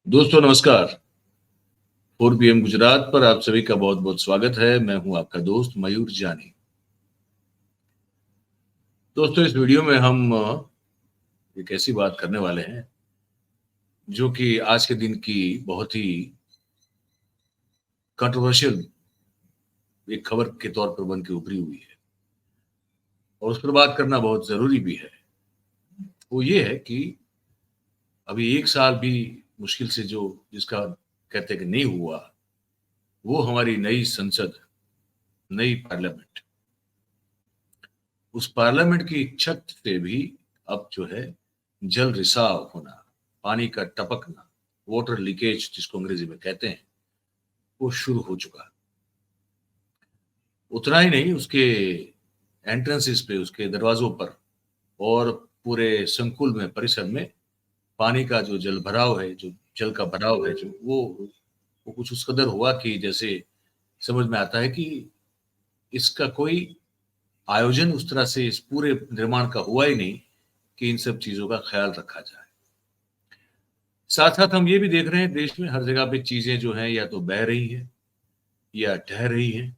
दोस्तों नमस्कार। 4 PM गुजरात पर आप सभी का बहुत बहुत स्वागत है। मैं हूं आपका दोस्त मयूर जानी। दोस्तों इस वीडियो में हम एक ऐसी बात करने वाले हैं जो कि आज के दिन की बहुत ही कंट्रोवर्शियल एक खबर के तौर पर बन के उभरी हुई है और उस पर बात करना बहुत जरूरी भी है। वो ये है कि अभी 1 साल भी मुश्किल से जो जिसका कहते हैं कि नहीं हुआ, वो हमारी नई संसद, नई पार्लियामेंट, उस पार्लियामेंट की छत से भी अब जो है जल रिसाव होना, पानी का टपकना, वाटर लीकेज जिसको अंग्रेजी में कहते हैं, वो शुरू हो चुका। उतना ही नहीं, उसके एंट्रेंसेस पे, उसके दरवाजों पर और पूरे संकुल में, परिसर में पानी का जो जल भराव है, जो जल का भराव है, जो वो कुछ उस कदर हुआ कि जैसे समझ में आता है कि इसका कोई आयोजन उस तरह से इस पूरे निर्माण का हुआ ही नहीं कि इन सब चीजों का ख्याल रखा जाए। साथ साथ हम ये भी देख रहे हैं देश में हर जगह पे चीजें जो हैं या तो बह रही है, या ढह रही है,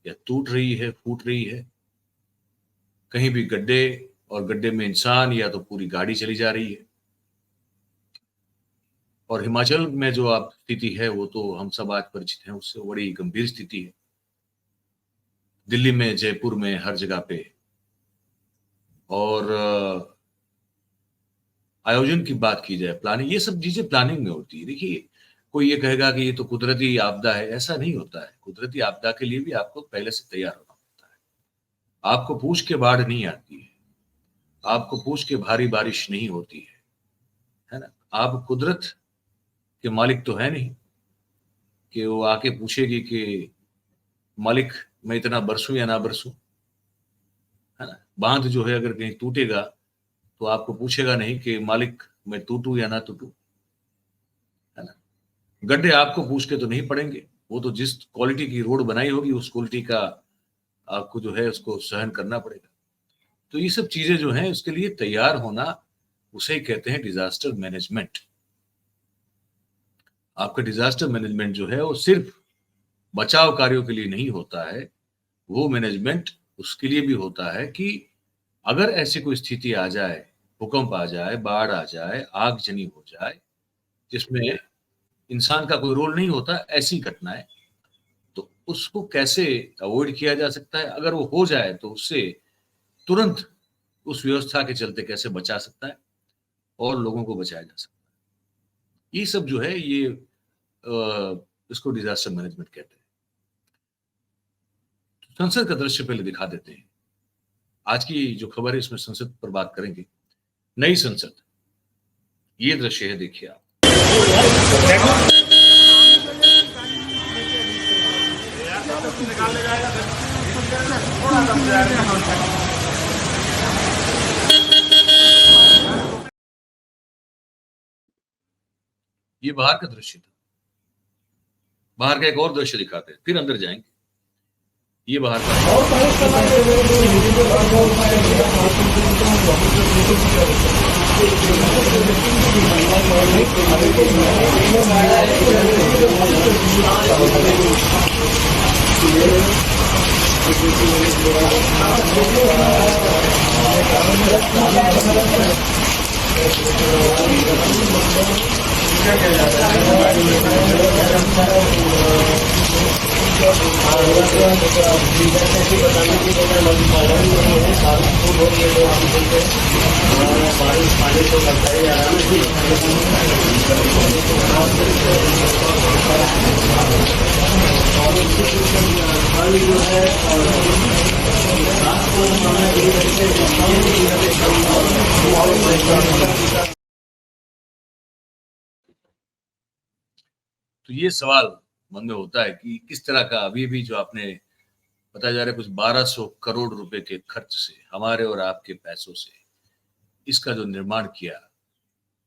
या टूट रही है, फूट रही है। कहीं भी गड्ढे, और गड्ढे में इंसान या तो पूरी गाड़ी चली जा रही है। और हिमाचल में जो आप स्थिति है वो तो हम सब आज परिचित हैं, उससे बड़ी गंभीर स्थिति है। दिल्ली में, जयपुर में, हर जगह पे। और आयोजन की बात की जाए, प्लानिंग, ये सब चीजें प्लानिंग में होती है। देखिए, कोई ये कहेगा कि ये तो कुदरती आपदा है, ऐसा नहीं होता है। कुदरती आपदा के लिए भी आपको पहले से तैयार होना पड़ता है। आपको पूछ के बाढ़ नहीं आती है, आपको पूछ के भारी बारिश नहीं होती है ना। आप कुदरत के मालिक तो है नहीं कि वो आके पूछेगी कि मालिक मैं इतना बरसूं या ना बरसूं, है ना। बांध जो है अगर कहीं टूटेगा तो आपको पूछेगा नहीं कि मालिक मैं टूटूं या ना टूटूं, है ना। गड्ढे आपको पूछ के तो नहीं पड़ेंगे, वो तो जिस क्वालिटी की रोड बनाई होगी उस क्वालिटी का आपको जो है उसको सहन करना पड़ेगा। तो ये सब चीजें जो हैं उसके लिए तैयार होना, उसे ही कहते हैं डिजास्टर मैनेजमेंट। आपका डिजास्टर मैनेजमेंट जो है वो सिर्फ बचाव कार्यों के लिए नहीं होता है। वो मैनेजमेंट उसके लिए भी होता है कि अगर ऐसी कोई स्थिति आ जाए, भूकंप आ जाए, बाढ़ आ जाए, आगजनी हो जाए, जिसमें इंसान का कोई रोल नहीं होता, ऐसी घटनाएं, तो उसको कैसे अवॉइड किया जा सकता है। अगर वो हो जाए तो उससे तुरंत उस व्यवस्था के चलते कैसे बचा सकता है और लोगों को बचाया जा सकता है। ये सब जो है ये इसको डिजास्टर मैनेजमेंट कहते हैं। संसद का दृश्य पहले दिखा देते हैं। आज की जो खबर है इसमें संसद पर बात करेंगे। नई संसद, ये दृश्य है, देखिए आप। ये बाहर का दृश्य था। बाहर का एक और दृश्य दिखाते हैं, फिर अंदर जाएंगे। ये बाहर का तो ये सवाल मन में होता है कि किस तरह का अभी भी जो आपने बताया जा रहा है, कुछ 1200 करोड़ रुपए के खर्च से, हमारे और आपके पैसों से इसका जो निर्माण किया,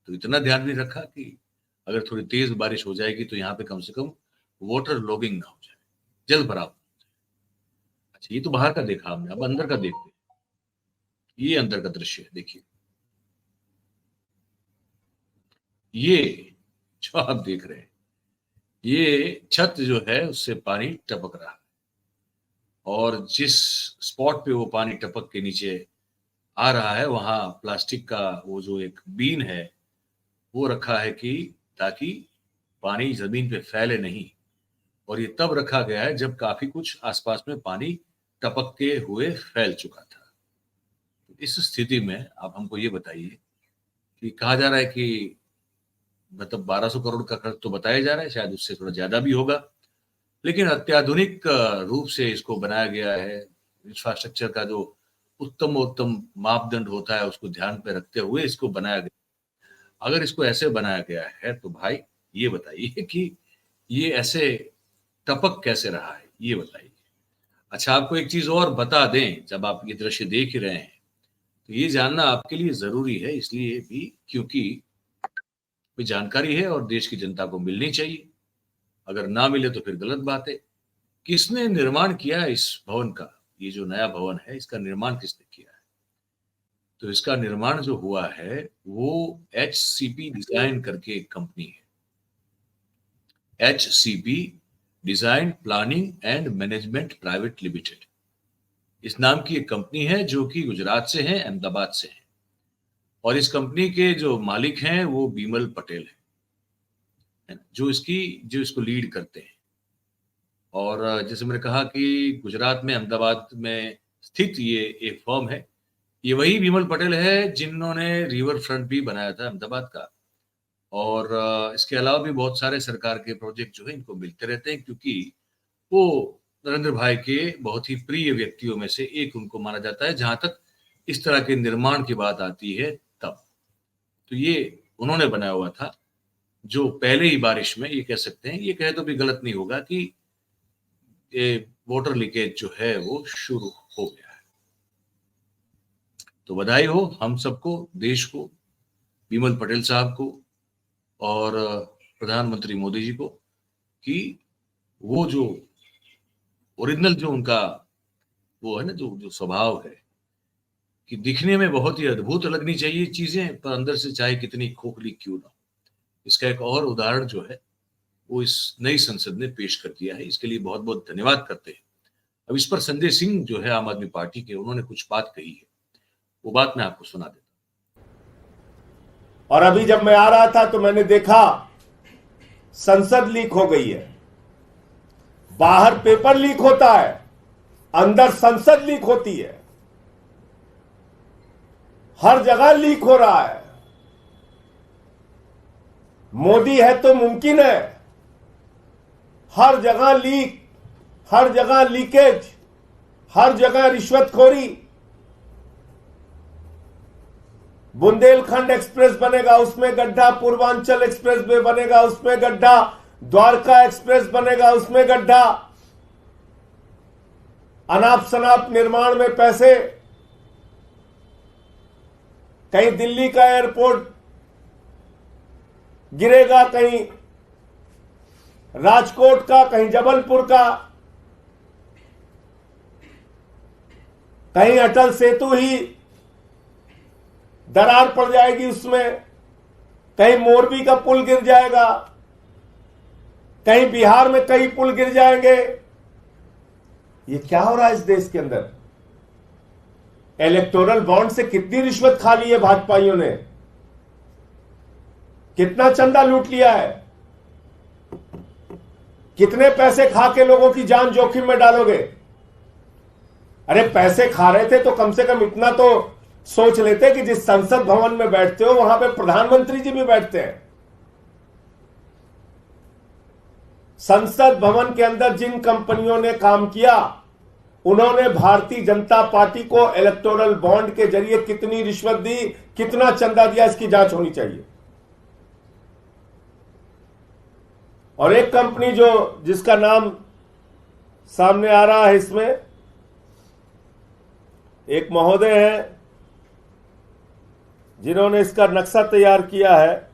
तो इतना ध्यान नहीं रखा कि अगर थोड़ी तेज बारिश हो जाएगी तो यहाँ पे कम से कम वाटर लॉगिंग ना हो जाए, जल भराव। अच्छा, ये तो बाहर का देखा हमने, अब अंदर का देखते हैं। ये अंदर का दृश्य है, देखिए। ये जो आप देख रहे हैं, ये छत जो है उससे पानी टपक रहा है और जिस स्पॉट पे वो पानी टपक के नीचे आ रहा है वहां प्लास्टिक का वो जो एक बीन है वो रखा है कि ताकि पानी जमीन पे फैले नहीं। और ये तब रखा गया है जब काफी कुछ आसपास में पानी टपकते हुए फैल चुका था। इस स्थिति में आप हमको ये बताइए कि कहा जा रहा है कि मतलब 1200 करोड़ का खर्च तो बताया जा रहा है, शायद उससे थोड़ा ज्यादा भी होगा, लेकिन अत्याधुनिक रूप से इसको बनाया गया है। इंफ्रास्ट्रक्चर का जो उत्तम मापदंड होता है उसको ध्यान पे रखते हुए इसको बनाया गया। अगर इसको ऐसे बनाया गया है तो भाई ये बताइए कि ये ऐसे टपक कैसे रहा है, ये बताइए। अच्छा, आपको एक चीज और बता दें, जब आप ये दृश्य देख ही रहे हैं तो ये जानना आपके लिए जरूरी है, इसलिए भी क्योंकि कोई जानकारी है और देश की जनता को मिलनी चाहिए। अगर ना मिले तो फिर गलत बात है। किसने निर्माण किया है इस भवन का? ये जो नया भवन है इसका निर्माण किसने किया है? तो इसका निर्माण जो हुआ है वो HCP डिजाइन करके एक कंपनी है। HCP design planning and management private limited, इस नाम की एक कंपनी है जो कि गुजरात से है, अहमदाबाद से है। और इस कंपनी के जो मालिक हैं वो बीमल पटेल है जो इसको लीड करते हैं। और जैसे मैंने कहा कि गुजरात में अहमदाबाद में स्थित ये एक फर्म है। ये वही बीमल पटेल है जिन्होंने रिवर फ्रंट भी बनाया था अहमदाबाद का। और इसके अलावा भी बहुत सारे सरकार के प्रोजेक्ट जो है इनको मिलते रहते हैं, क्योंकि वो नरेंद्र भाई के बहुत ही प्रिय व्यक्तियों में से एक उनको माना जाता है जहां तक इस तरह के निर्माण की बात आती है तब। तो ये उन्होंने बनाया हुआ था, जो पहले ही बारिश में, ये कह सकते हैं, ये कहे तो भी गलत नहीं होगा कि ये वाटर लीकेज जो है वो शुरू हो गया है। तो बधाई हो हम सबको, देश को, बीमल पटेल साहब को और प्रधानमंत्री मोदी जी को, कि वो जो ओरिजिनल जो उनका वो है ना, जो स्वभाव है कि दिखने में बहुत ही अद्भुत लगनी चाहिए चीजें पर अंदर से चाहे कितनी खोखली क्यों ना, इसका एक और उदाहरण जो है वो इस नई संसद ने पेश कर दिया है। इसके लिए बहुत बहुत धन्यवाद करते हैं। अब इस पर संजय सिंह जो है आम आदमी पार्टी के, उन्होंने कुछ बात कही है, वो बात मैं आपको सुना देता हूं। और अभी जब मैं आ रहा था तो मैंने देखा संसद लीक हो गई है। बाहर पेपर लीक होता है, अंदर संसद लीक होती है। हर जगह लीक हो रहा है। मोदी है तो मुमकिन है। हर जगह लीक, हर जगह लीकेज, हर जगह रिश्वतखोरी। बुंदेलखंड एक्सप्रेस बनेगा उसमें गड्ढा, पूर्वांचल एक्सप्रेस वे बनेगा उसमें गड्ढा, द्वारका एक्सप्रेस बनेगा उसमें गड्ढा। अनाप शनाप निर्माण में पैसे। कहीं दिल्ली का एयरपोर्ट गिरेगा, कहीं राजकोट का, कहीं जबलपुर का, कहीं अटल सेतु ही दरार पड़ जाएगी उसमें, कहीं मोरबी का पुल गिर जाएगा, कहीं बिहार में कई पुल गिर जाएंगे। ये क्या हो रहा है इस देश के अंदर? इलेक्टोरल बॉन्ड से कितनी रिश्वत खा ली है भाजपाइयों ने, कितना चंदा लूट लिया है, कितने पैसे खा के लोगों की जान जोखिम में डालोगे? अरे पैसे खा रहे थे तो कम से कम इतना तो सोच लेते कि जिस संसद भवन में बैठते हो वहां पे प्रधानमंत्री जी भी बैठते हैं। संसद भवन के अंदर जिन कंपनियों ने काम किया उन्होंने भारतीय जनता पार्टी को इलेक्टोरल बॉन्ड के जरिए कितनी रिश्वत दी, कितना चंदा दिया, इसकी जांच होनी चाहिए। और एक कंपनी जिसका नाम सामने आ रहा है इसमें, एक महोदय हैं जिन्होंने इसका नक्शा तैयार किया है।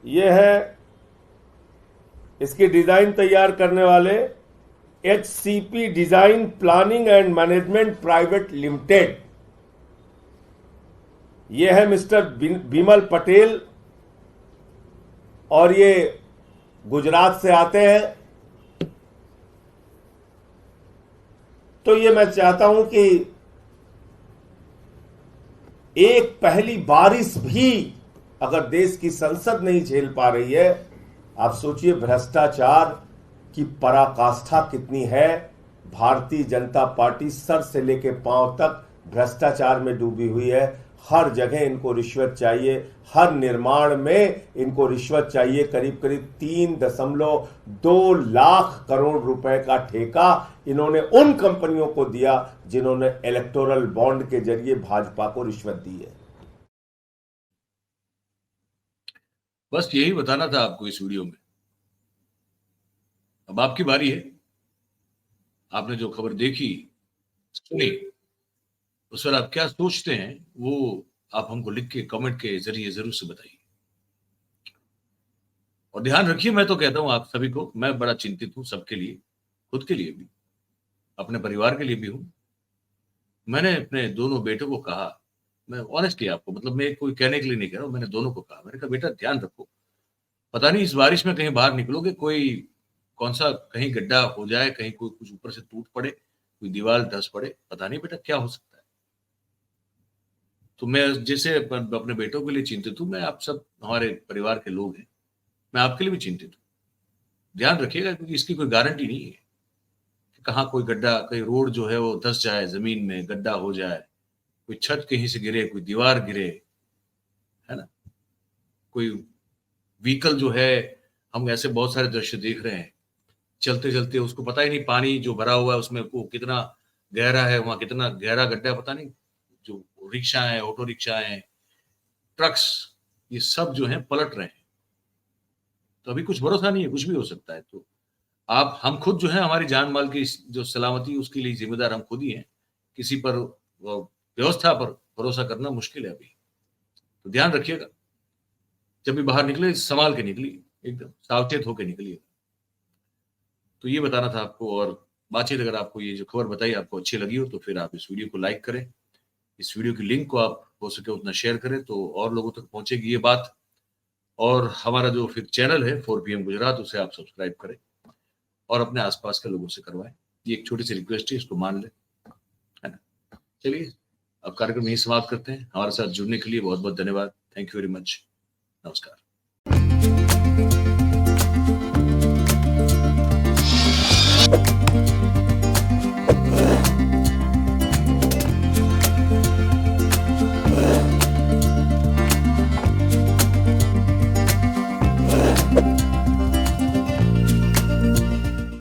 यह है इसकी डिजाइन तैयार करने वाले HCP design planning and management private limited. ये है मिस्टर बिमल पटेल और ये गुजरात से आते हैं। तो ये मैं चाहता हूं कि एक पहली बारिश भी अगर देश की संसद नहीं झेल पा रही है, आप सोचिए भ्रष्टाचार की पराकाष्ठा कितनी है। भारतीय जनता पार्टी सर से लेके पांव तक भ्रष्टाचार में डूबी हुई है। हर जगह इनको रिश्वत चाहिए, हर निर्माण में इनको रिश्वत चाहिए। करीब करीब 3.2 लाख करोड़ रुपए का ठेका इन्होंने उन कंपनियों को दिया जिन्होंने इलेक्टोरल बॉन्ड के जरिए भाजपा को रिश्वत दी है। बस यही बताना था आपको इस वीडियो में। अब आपकी बारी है। आपने जो खबर देखी सुनी, उस पर आप क्या सोचते हैं वो आप हमको लिख के कमेंट के जरिए जरूर से बताइए। और ध्यान रखिए, मैं तो कहता हूं आप सभी को, मैं बड़ा चिंतित हूं सबके लिए, खुद के लिए भी, अपने परिवार के लिए भी हूं। मैंने अपने दोनों बेटों को कहा, मैं ऑनेस्टली आपको, मतलब मैं कोई कहने के लिए नहीं कह रहा हूं, मैंने दोनों को कहा, मैंने कहा बेटा ध्यान रखो, पता नहीं इस बारिश में कहीं बाहर निकलोगे, कोई कौन सा कहीं गड्ढा हो जाए, कहीं कोई कुछ ऊपर से टूट पड़े, कोई दीवार धस पड़े, पता नहीं बेटा क्या हो सकता है। तो मैं जैसे अपने बेटों के लिए चिंतित हूं, मैं आप सब हमारे परिवार के लोग हैं, मैं आपके लिए भी चिंतित हूं। ध्यान रखिएगा, क्योंकि इसकी कोई गारंटी नहीं है कि कहाँ कोई गड्ढा, कहीं रोड जो है वो धस जाए, जमीन में गड्ढा हो जाए, कोई छत कहीं से गिरे, कोई दीवार गिरे, है ना, कोई व्हीकल जो है, हम ऐसे बहुत सारे दृश्य देख रहे हैं, चलते चलते उसको पता ही नहीं पानी जो भरा हुआ है उसमें वो कितना गहरा है, वहां कितना गहरा गड्ढा है पता नहीं। जो रिक्शा है, ऑटो रिक्शा है, ट्रक्स, ये सब जो है पलट रहे हैं। तो अभी कुछ भरोसा नहीं है, कुछ भी हो सकता है। तो आप, हम खुद जो है, हमारी जान माल की जो सलामती उसके लिए जिम्मेदार हम खुद ही हैं। किसी पर व्यवस्था पर भरोसा करना मुश्किल है अभी। तो ध्यान रखिएगा, जब भी बाहर निकले संभाल के निकलिए, एकदम सावचेत होकर निकलिए। तो ये बताना था आपको। और बातचीत, अगर आपको ये जो खबर बताई आपको अच्छी लगी हो तो फिर आप इस वीडियो को लाइक करें, इस वीडियो की लिंक को आप हो सके उतना शेयर करें तो और लोगों तक पहुंचेगी ये बात। और हमारा जो फिर चैनल है 4 PM गुजरात, उसे आप सब्सक्राइब करें और अपने आसपास के लोगों से करवाएं। ये एक छोटी सी रिक्वेस्ट है, इसको मान लें, है ना। चलिए अब कार्यक्रम यही समाप्त करते हैं। हमारे साथ जुड़ने के लिए बहुत बहुत धन्यवाद। Thank you very much. नमस्कार।